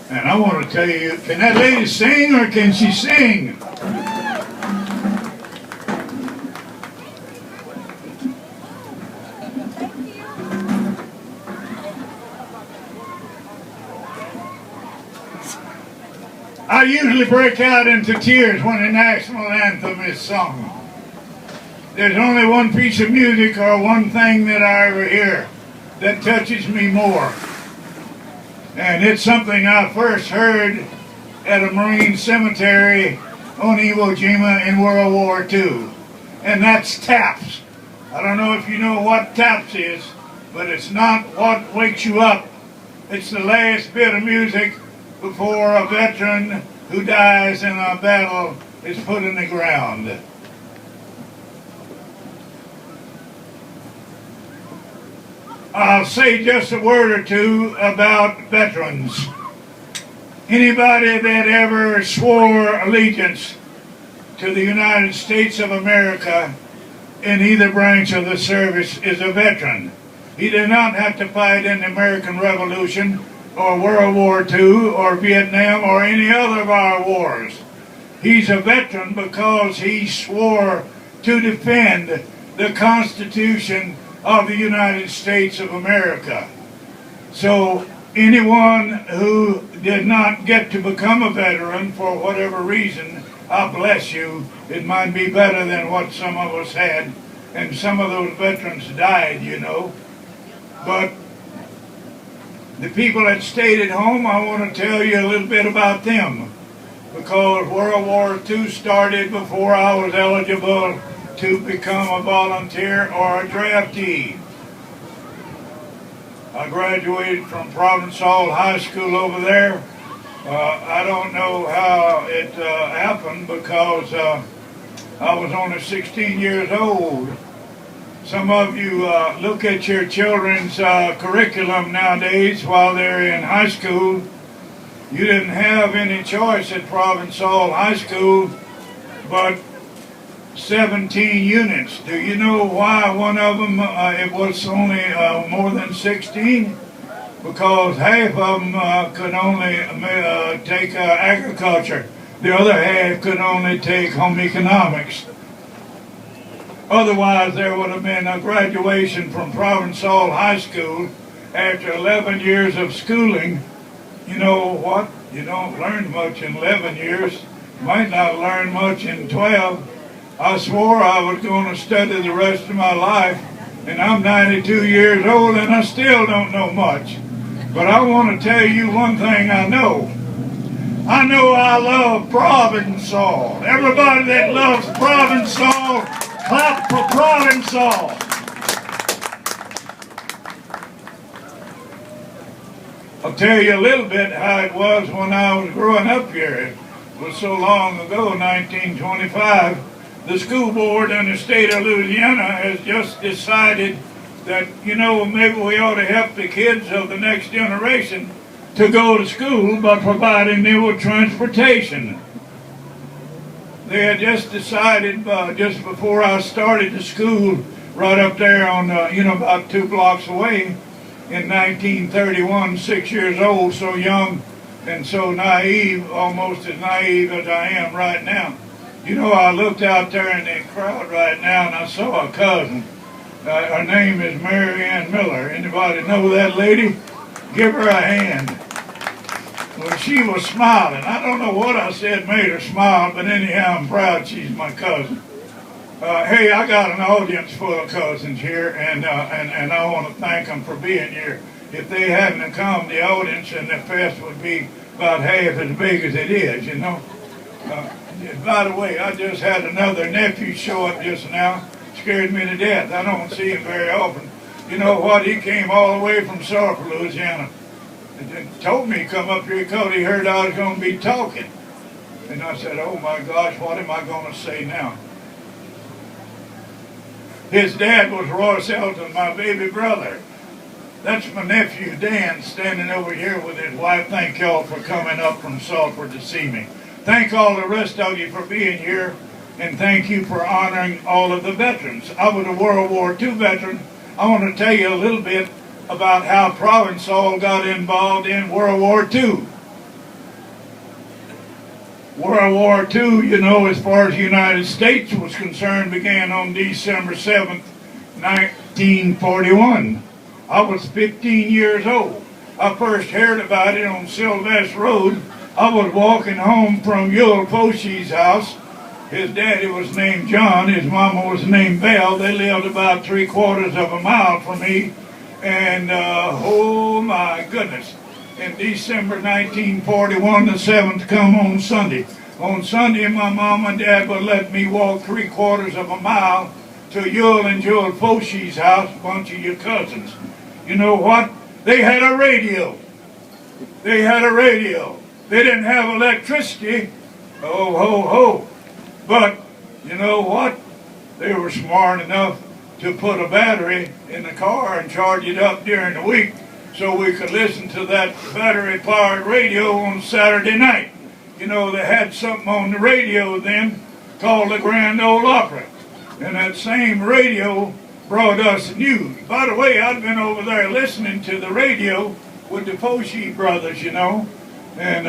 And I want to tell you, can that lady sing or can she sing? I usually break out into tears when the national anthem is sung. There's only one piece of music or one thing that I ever hear that touches me more. And it's something I first heard at a Marine cemetery on Iwo Jima in World War II. And that's taps. I don't know if you know what taps is, but it's not what wakes you up. It's the last bit of music before a veteran who dies in a battle is put in the ground. I'll say just a word or two about veterans. Anybody that ever swore allegiance to the United States of America in either branch of the service is a veteran. He did not have to fight in the American Revolution or World War II or Vietnam or any other of our wars. He's a veteran because he swore to defend the Constitution of the United States of America. So anyone who did not get to become a veteran for whatever reason, I bless you. It might be better than what some of us had, and some of those veterans died, you know. But the people that stayed at home, I want to tell you a little bit about them, because World War II started before I was eligible to become a volunteer or a draftee. I graduated from Provencal High School over there. I don't know how it happened because I was only 16 years old. Some of you look at your children's curriculum nowadays while they're in high school. You didn't have any choice at Provencal High School but 17 units. Do you know why one of them it was only more than 16? Because half of them could only take agriculture. The other half could only take home economics. Otherwise, there would have been a graduation from Provencal High School after 11 years of schooling. You know what? You don't learn much in 11 years. You might not learn much in 12. I swore I was going to study the rest of my life, and I'm 92 years old and I still don't know much. But I want to tell you one thing I know. I know I love Provencal. Everybody that loves Provencal, clap for Provencal. I'll tell you a little bit how it was when I was growing up here. It was so long ago, 1925. The school board in the state of Louisiana has just decided that, you know, maybe we ought to help the kids of the next generation to go to school by providing them with transportation. They had just decided just before I started the school right up there on, about 2 blocks away in 1931, 6 years old, so young and so naive, almost as naive as I am right now. You know, I looked out there in the crowd right now and I saw a cousin. Her name is Mary Ann Miller. Anybody know that lady? Give her a hand. Well, she was smiling. I don't know what I said made her smile, but anyhow, I'm proud she's my cousin. Hey, I got an audience full of cousins here, and I want to thank them for being here. If they hadn't come, the audience and the fest would be about half as big as it is, you know. By the way, I just had another nephew show up just now. Scared me to death. I don't see him very often. You know what? He came all the way from Sulphur, Louisiana. And told me to come up here because he heard I was going to be talking. And I said, oh my gosh, what am I going to say now? His dad was Roy Selton, my baby brother. That's my nephew Dan standing over here with his wife. Thank y'all for coming up from Sulphur to see me. Thank all the rest of you for being here, and thank you for honoring all of the veterans. I was a World War II veteran. I want to tell you a little bit about how Provencal got involved in World War II. World War II, you know, as far as the United States was concerned, began on December 7th, 1941. I was 15 years old. I first heard about it on Sylvest Road. I was walking home from Yule Foshi's house. His daddy was named John, his mama was named Belle. They lived about 3/4 of a mile from me. And oh my goodness, in December 1941, the 7th come on Sunday. On Sunday, my mom and dad would let me walk 3/4 of a mile to Yule and Jewel Foshi's house, a bunch of your cousins. You know what? They had a radio. They had a radio. They didn't have electricity. Oh, ho, ho. But, you know what? They were smart enough to put a battery in the car and charge it up during the week so we could listen to that battery-powered radio on Saturday night. You know, they had something on the radio then called the Grand Ole Opry. And that same radio brought us news. By the way, I'd been over there listening to the radio with the Foshi brothers, you know. And,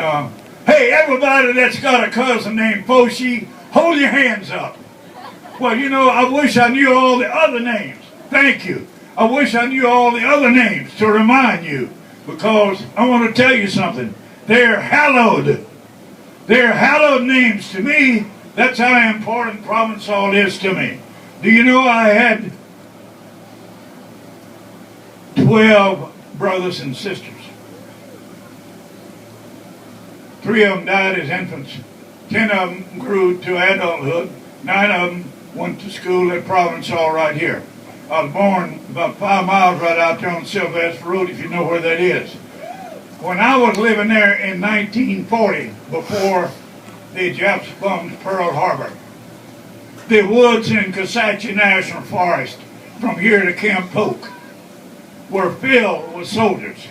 hey, everybody that's got a cousin named Foshi, hold your hands up. Well, you know, I wish I knew all the other names. Thank you. I wish I knew all the other names to remind you, because I want to tell you something. They're hallowed. They're hallowed names to me. That's how important Provencal is to me. Do you know I had 12 brothers and sisters? 3 of them died as infants. 10 of them grew to adulthood. 9 of them went to school at Provencal right here. I was born about 5 miles right out there on Sylvest Road, if you know where that is. When I was living there in 1940, before the Japs bombed Pearl Harbor, the woods in Cosachi National Forest from here to Camp Polk were filled with soldiers.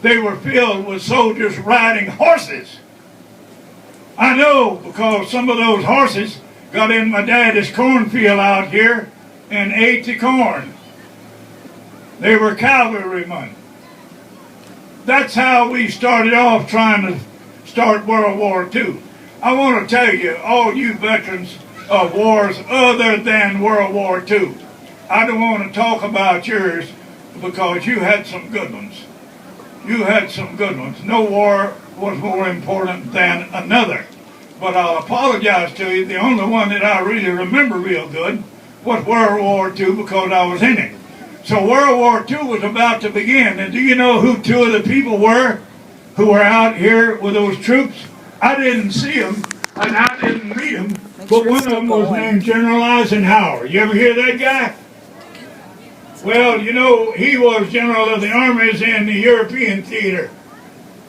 They were filled with soldiers riding horses. I know, because some of those horses got in my daddy's cornfield out here and ate the corn. They were cavalrymen. That's how we started off trying to start World War II. I want to tell you, all you veterans of wars other than World War II, I don't want to talk about yours because you had some good ones. You had some good ones. No war was more important than another. But I'll apologize to you, the only one that I really remember real good was World War II, because I was in it. So World War II was about to begin, and do you know who 2 of the people were who were out here with those troops? I didn't see them, and I didn't meet them, but one of them was named General Eisenhower. You ever hear that guy? Well, you know, he was General of the Armies in the European theater.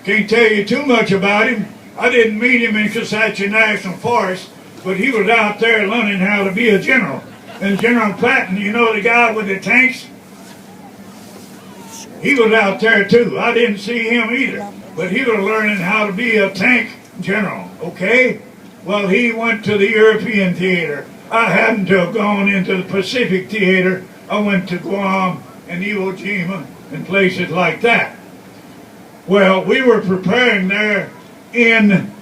Can't tell you too much about him. I didn't meet him in Cosachi National Forest, but he was out there learning how to be a general. And General Patton, you know, the guy with the tanks, he was out there too. I didn't see him either, but he was learning how to be a tank general, okay? Well, he went to the European theater. I happened to have gone into the Pacific theater. I went to Guam and Iwo Jima and places like that. Well, we were preparing there in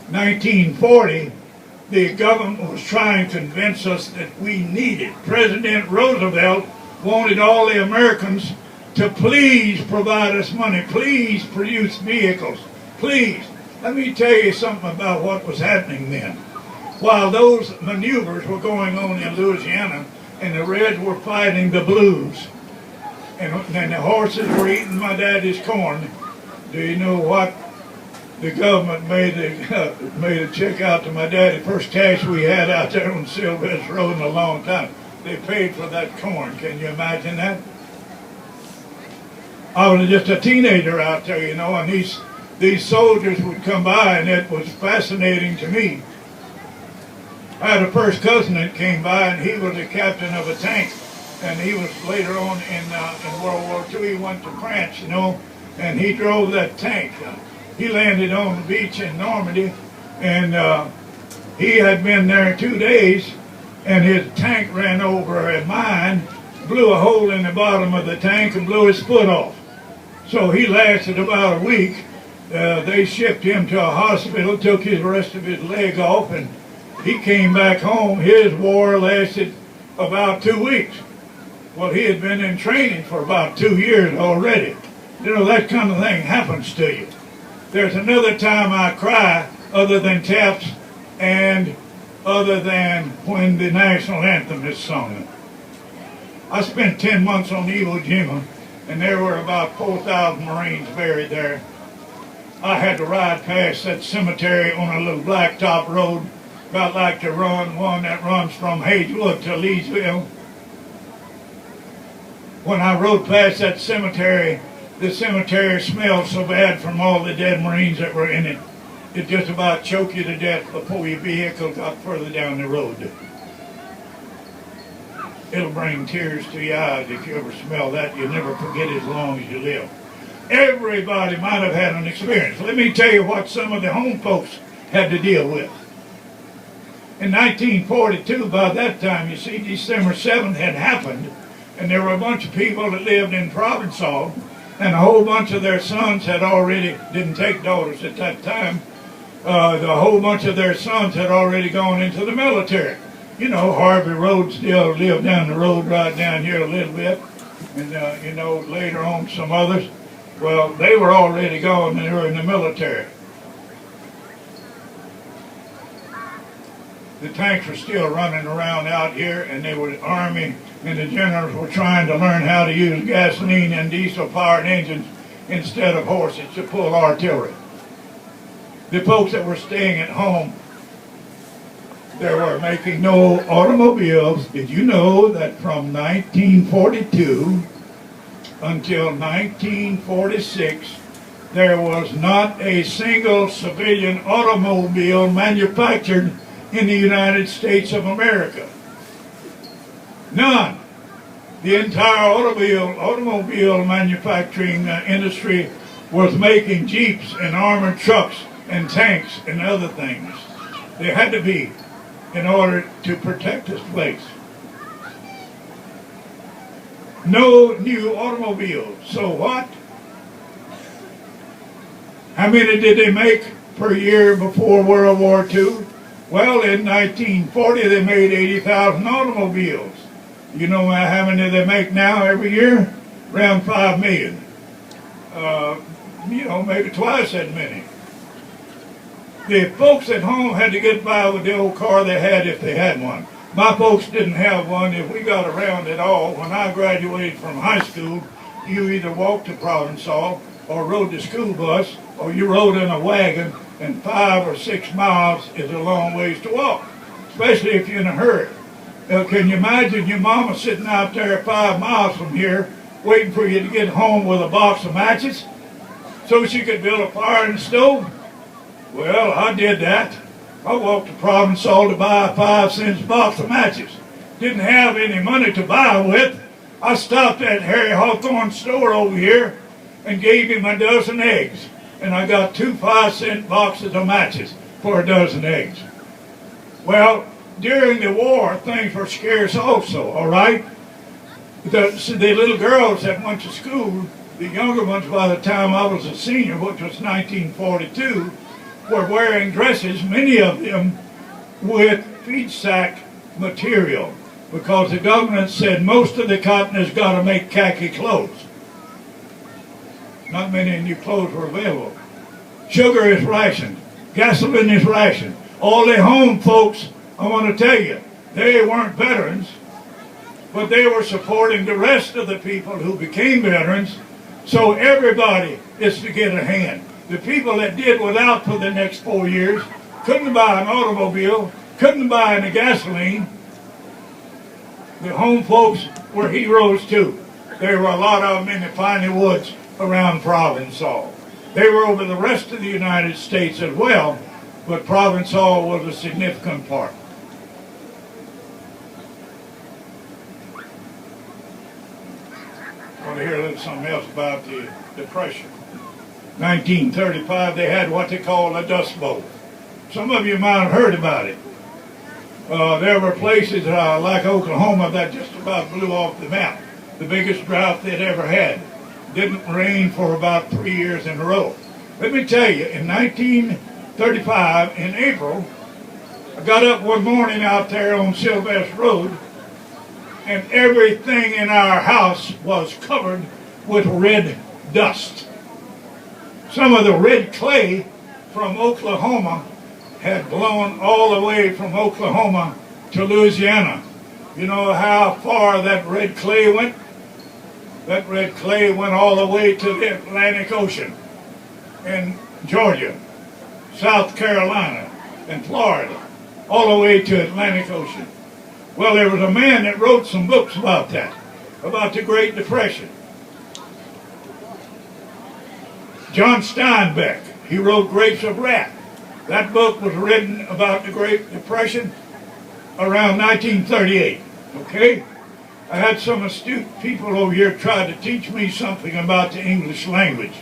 1940. The government was trying to convince us that we needed. President Roosevelt wanted all the Americans to please provide us money, please produce vehicles, please. Let me tell you something about what was happening then. While those maneuvers were going on in Louisiana and the Reds were fighting the Blues, and the horses were eating my daddy's corn, do you know what? The government made a check out to my daddy, first cash we had out there on Sylvest Road in a long time. They paid for that corn. Can you imagine that? I was just a teenager out there, you know, and these soldiers would come by, and it was fascinating to me. I had a first cousin that came by, and he was the captain of a tank, and he was later on in World War II. He went to France, you know, and he drove that tank. He landed on the beach in Normandy, and he had been there 2 days, and his tank ran over a mine, blew a hole in the bottom of the tank, and blew his foot off. So he lasted about a week, They shipped him to a hospital, took his rest of his leg off, and he came back home. His war lasted about 2 weeks. Well, he had been in training for about 2 years already. You know, that kind of thing happens to you. There's another time I cry other than taps and other than when the national anthem is sung. I spent 10 months on Iwo Jima, and there were about 4,000 Marines buried there. I had to ride past that cemetery on a little blacktop road, about like to run one that runs from Hazelwood to Leesville. When I rode past that cemetery, the cemetery smelled so bad from all the dead Marines that were in it. It just about choked you to death before your vehicle got further down the road. It'll bring tears to your eyes if you ever smell that. You'll never forget it as long as you live. Everybody might have had an experience. Let me tell you what some of the home folks had to deal with. In 1942, by that time, you see, December 7th had happened, and there were a bunch of people that lived in Provencal, and a whole bunch of their sons had already, didn't take daughters at that time, the whole bunch of their sons had already gone into the military. You know, Harvey Road still lived down the road right down here a little bit, and you know, later on some others. Well, they were already gone and they were in the military. The tanks were still running around out here, and they were the Army and the generals were trying to learn how to use gasoline and diesel-powered engines instead of horses to pull artillery. The folks that were staying at home, they were making no automobiles. Did you know that from 1942 until 1946, there was not a single civilian automobile manufactured in the United States of America? None. The entire automobile manufacturing industry was making Jeeps and armored trucks and tanks and other things. They had to be in order to protect this place. No new automobiles. So what? How many did they make per year before World War II? Well, in 1940 they made 80,000 automobiles. You know how many they make now every year? Around 5 million. You know, maybe twice that many. The folks at home had to get by with the old car they had if they had one. My folks didn't have one. If we got around at all, when I graduated from high school, you either walked to Provencal or rode the school bus, or you rode in a wagon, and 5 or 6 miles is a long ways to walk, especially if you're in a hurry. Can you imagine your mama sitting out there 5 miles from here waiting for you to get home with a box of matches so she could build a fire in the stove? Well, I did that. I walked to Provencal to buy a 5-cent box of matches. Didn't have any money to buy with. I stopped at Harry Hawthorne's store over here and gave him a dozen eggs. And I got 2 5-cent boxes of matches for a dozen eggs. Well, during the war, things were scarce also, all right? The little girls that went to school, the younger ones by the time I was a senior, which was 1942, were wearing dresses, many of them with feed sack material, because the government said most of the cotton has got to make khaki clothes. Not many new clothes were available. Sugar is rationed. Gasoline is rationed. All the home folks, I want to tell you, they weren't veterans, but they were supporting the rest of the people who became veterans, so everybody is to get a hand. The people that did without for the next 4 years couldn't buy an automobile, couldn't buy any gasoline. The home folks were heroes too. There were a lot of them in the piney woods around Provencal. They were over the rest of the United States as well, but Provencal was a significant part. I want to hear a little something else about the Depression. 1935, they had what they call a Dust Bowl. Some of you might have heard about it. There were places like Oklahoma that just about blew off the map. The biggest drought they'd ever had. Didn't rain for about 3 years in a row. Let me tell you, in 1935, in April, I got up one morning out there on Sylvest Road, and everything in our house was covered with red dust. Some of the red clay from Oklahoma had blown all the way from Oklahoma to Louisiana. You know how far that red clay went? That red clay went all the way to the Atlantic Ocean, in Georgia, South Carolina, and Florida, all the way to Atlantic Ocean. Well, there was a man that wrote some books about that, about the Great Depression. John Steinbeck, he wrote Grapes of Wrath. That book was written about the Great Depression around 1938, okay? I had some astute people over here try to teach me something about the English language.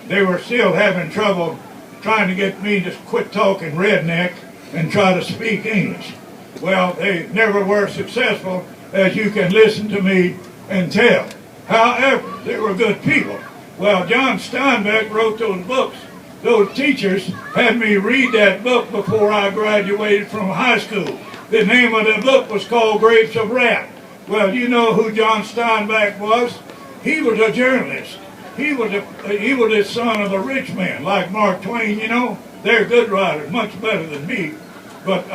They were still having trouble trying to get me to quit talking redneck and try to speak English. Well, they never were successful, as you can listen to me and tell. However, they were good people. Well, John Steinbeck wrote those books. Those teachers had me read that book before I graduated from high school. The name of the book was called Grapes of Wrath. Well, you know who John Steinbeck was? He was a journalist. He was the son of a rich man, like Mark Twain, you know. They're good writers, much better than me. But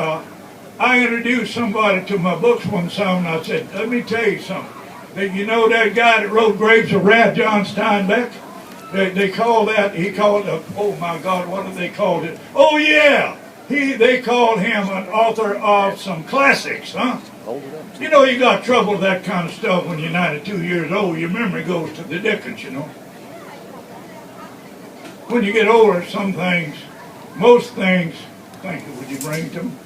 I introduced somebody to my books one time, and I said, let me tell you something. You know that guy that wrote Grapes of Wrath, John Steinbeck? They call that, he called it, oh my God, what did they call it? Oh yeah, they called him an author of some classics, huh? You know, you got trouble with that kind of stuff when you're 92 years old. Your memory goes to the dickens, you know. When you get older, some things, most things, thank you, would you bring to them?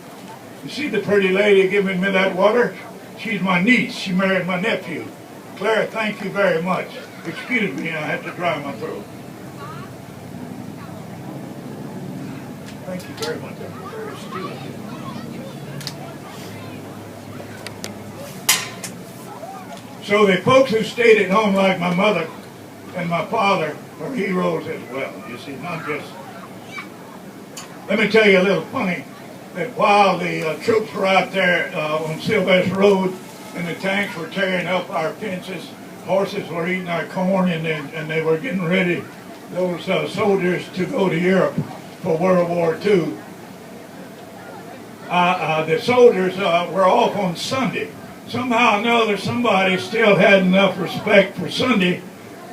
You see the pretty lady giving me that water? She's my niece. She married my nephew. Clara, thank you very much. Excuse me, I had to dry my throat. Thank you very much. I'm very astute. So the folks who stayed at home, like my mother and my father, are heroes as well. You see, not just... Let me tell you a little funny, that while the troops were out there on Sylvest Road and the tanks were tearing up our fences, horses were eating our corn, and they were getting ready, those soldiers, to go to Europe for World War II. The soldiers were off on Sunday. Somehow or another, somebody still had enough respect for Sunday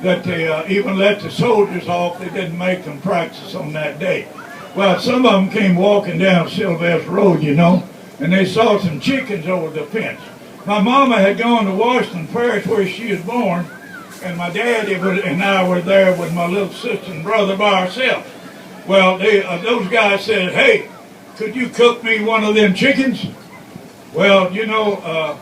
that they even let the soldiers off. They didn't make them practice on that day. Well, some of them came walking down Sylvest Road, you know, and they saw some chickens over the fence. My mama had gone to Washington Parish, where she was born, and my daddy and I were there with my little sister and brother by ourselves. Well, those guys said, hey, could you cook me one of them chickens? Well, you know,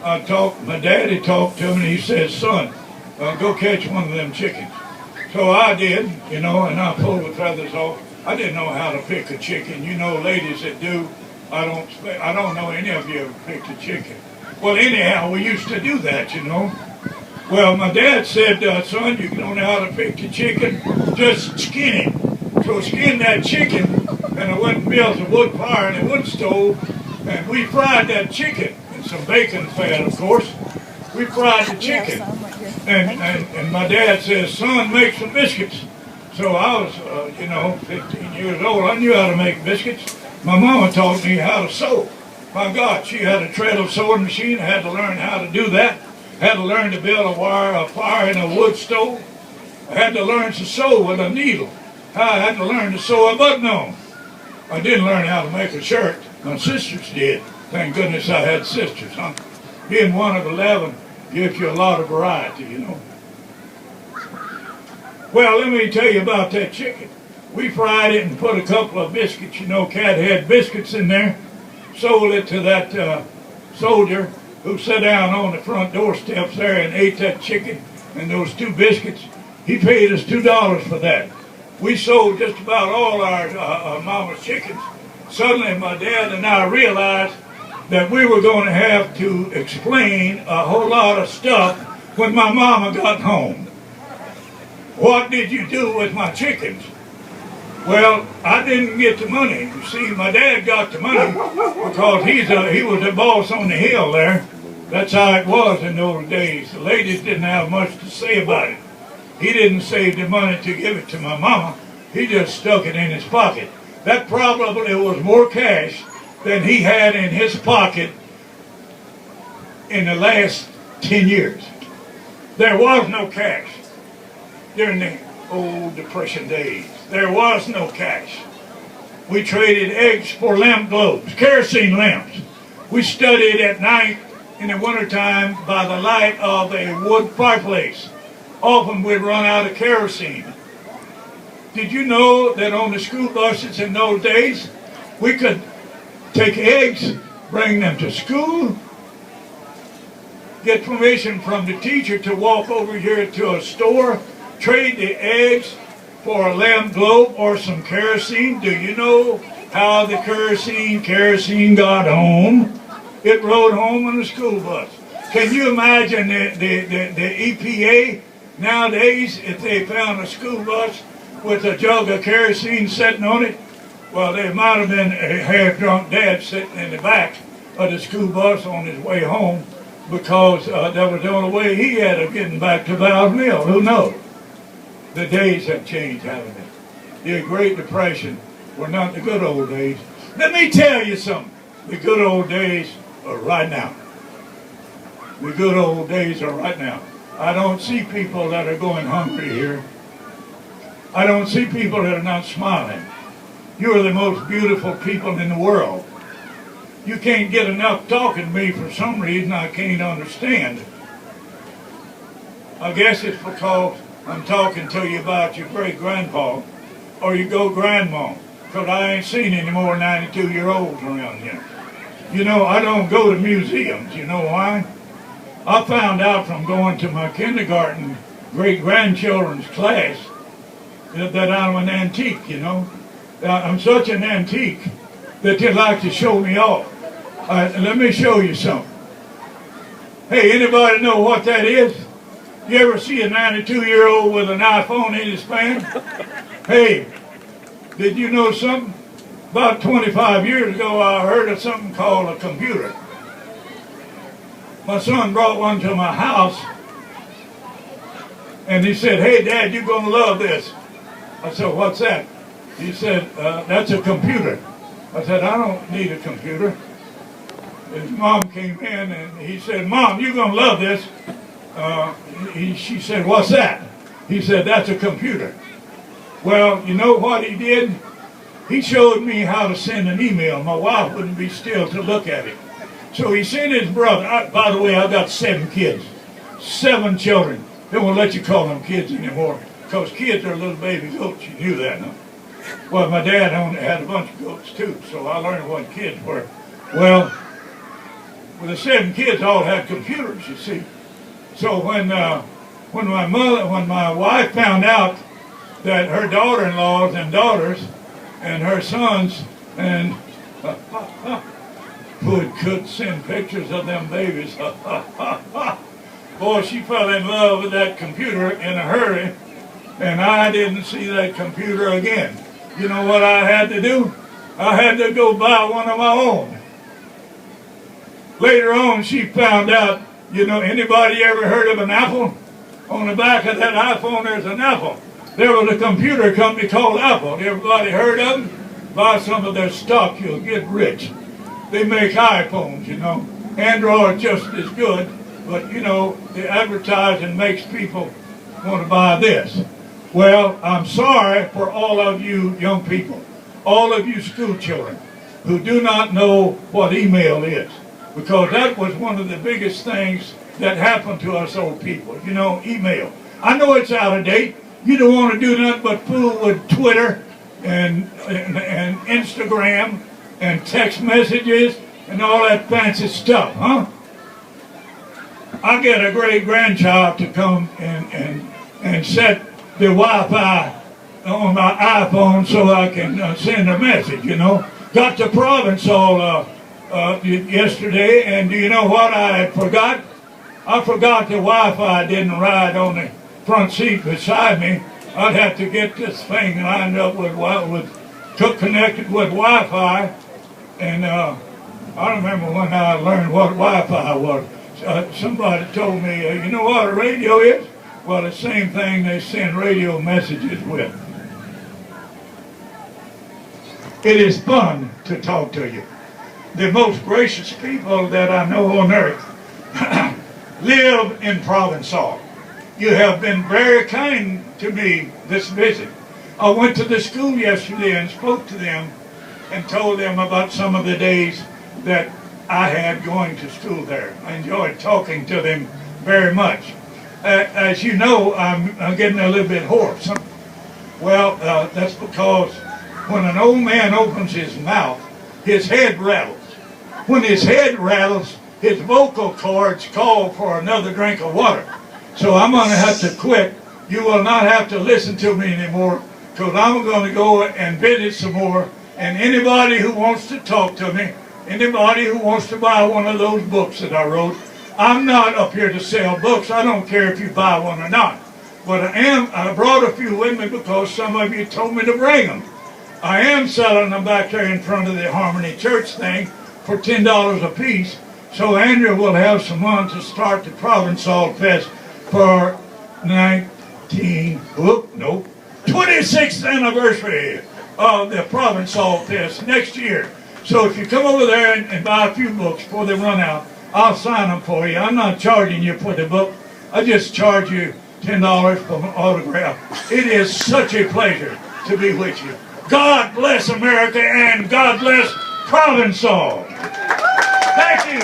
my daddy talked to him, and he said, son, go catch one of them chickens. So I did, you know, and I pulled the feathers off. I didn't know how to pick a chicken. You know, ladies that do. I don't know any of you ever picked a chicken. Well, anyhow, we used to do that, you know. Well, my dad said, son, you don't know how to pick the chicken, just skin it. So skin that chicken, and I went and built a wood fire and a wood stove, and we fried that chicken, and some bacon fat, of course. We fried the chicken, and my dad says, son, make some biscuits. So I was, you know, 15 years old. I knew how to make biscuits. My mama taught me how to sew. My God, she had a treadle sewing machine. I had to learn how to do that. Had to learn to build a fire in a wood stove. I had to learn to sew with a needle. I had to learn to sew a button on. I didn't learn how to make a shirt. My sisters did. Thank goodness I had sisters, huh? Being one of 11 gives you a lot of variety, you know. Well, let me tell you about that chicken. We fried it and put a couple of biscuits, you know, Cat had biscuits in there. Sold it to that soldier who sat down on the front doorsteps there and ate that chicken and those 2 biscuits. He paid us $2 for that. We sold just about all our mama's chickens. Suddenly my dad and I realized that we were going to have to explain a whole lot of stuff when my mama got home. what did you do with my chickens? Well, I didn't get the money. You see, my dad got the money because he was a boss on the hill there. That's how it was in those days. The ladies didn't have much to say about it. He didn't save the money to give it to my mama. He just stuck it in his pocket. That probably was more cash than he had in his pocket in the last 10 years. There was no cash during the old Depression days. There was no cash. We traded eggs for lamp globes, kerosene lamps. We studied at night in the wintertime by the light of a wood fireplace. Often we'd run out of kerosene. Did you know that on the school buses in those days, we could take eggs, bring them to school, get permission from the teacher to walk over here to a store, trade the eggs for a lamp globe or some kerosene? Do you know how the kerosene got home? It rode home on a school bus. Can you imagine the EPA nowadays if they found a school bus with a jug of kerosene sitting on it? Well, there might have been a half-drunk dad sitting in the back of the school bus on his way home because that was the only way he had of getting back to Val's Mill. Who knows? The days have changed, haven't they? The Great Depression were not the good old days. Let me tell you something. The good old days are right now. The good old days are right now. I don't see people that are going hungry here. I don't see people that are not smiling. You are the most beautiful people in the world. You can't get enough talking to me for some reason I can't understand. I guess it's because I'm talking to you about your great-grandpa or your great-grandma, because I ain't seen any more 92-year-olds around here. You know, I don't go to museums. You know why? I found out from going to my kindergarten great-grandchildren's class that I'm an antique, you know. I'm such an antique that they like to show me off. Let me show you something. Hey, anybody know what that is? You ever see a 92-year-old with an iPhone in his hand? Hey, did you know something? About 25 years ago, I heard of something called a computer. My son brought one to my house, and he said, "Hey, Dad, you're going to love this." I said, "What's that?" He said, "That's a computer." I said, "I don't need a computer." His mom came in, and he said, "Mom, you're going to love this." She said, "What's that?" He said, "That's a computer." Well, you know what he did? He showed me how to send an email. My wife wouldn't be still to look at it. So he sent his brother. By the way, I've got 7 kids. 7 children. They won't let you call them kids anymore because kids are little baby goats. You knew that, huh? Well, my dad only had a bunch of goats too, so I learned what kids were. Well, the 7 kids all had computers, you see. So when my wife found out that her daughter-in-laws and daughters and her sons and could send pictures of them babies. Boy, she fell in love with that computer in a hurry, and I didn't see that computer again. You know what I had to do? I had to go buy one of my own. Later on, she found out, you know, anybody ever heard of an Apple? On the back of that iPhone, there's an Apple. There was a computer company called Apple. Everybody heard of them? Buy some of their stock, you'll get rich. They make iPhones, you know. Android just as good, but, you know, the advertising makes people want to buy this. Well, I'm sorry for all of you young people, all of you school children who do not know what email is, because that was one of the biggest things that happened to us old people, you know, email. I know it's out of date. You don't want to do nothing but fool with Twitter and Instagram and text messages and all that fancy stuff, huh? I get a great-grandchild to come and set the Wi-Fi on my iPhone so I can send a message, you know. Got to Provencal yesterday, and do you know what I forgot? I forgot the Wi-Fi didn't ride on front seat beside me, I'd have to get this thing lined up connected with Wi-Fi, and I remember when I learned what Wi-Fi was. Somebody told me, you know what a radio is? Well, the same thing they send radio messages with. It is fun to talk to you. The most gracious people that I know on earth live in Provencal. You have been very kind to me this visit. I went to the school yesterday and spoke to them and told them about some of the days that I had going to school there. I enjoyed talking to them very much. As you know, I'm getting a little bit hoarse. Well, that's because when an old man opens his mouth, his head rattles. When his head rattles, his vocal cords call for another drink of water. So I'm going to have to quit. You will not have to listen to me anymore, because I'm going to go and visit some more. And anybody who wants to talk to me, anybody who wants to buy one of those books that I wrote, I'm not up here to sell books. I don't care if you buy one or not. But I brought a few with me because some of you told me to bring them. I am selling them back there in front of the Harmony Church thing for $10 a piece. So Andrew will have some money to start the Provencal Fest for 26th anniversary of the Provencal Fest next year. So if you come over there and buy a few books before they run out, I'll sign them for you. I'm not charging you for the book. I just charge you $10 for an autograph. It is such a pleasure to be with you. God bless America and God bless Provencal. Thank you.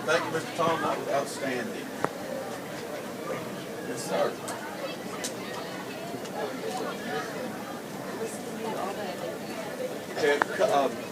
Thank you, Mr. Tom. That was outstanding. Yes, sir. Okay,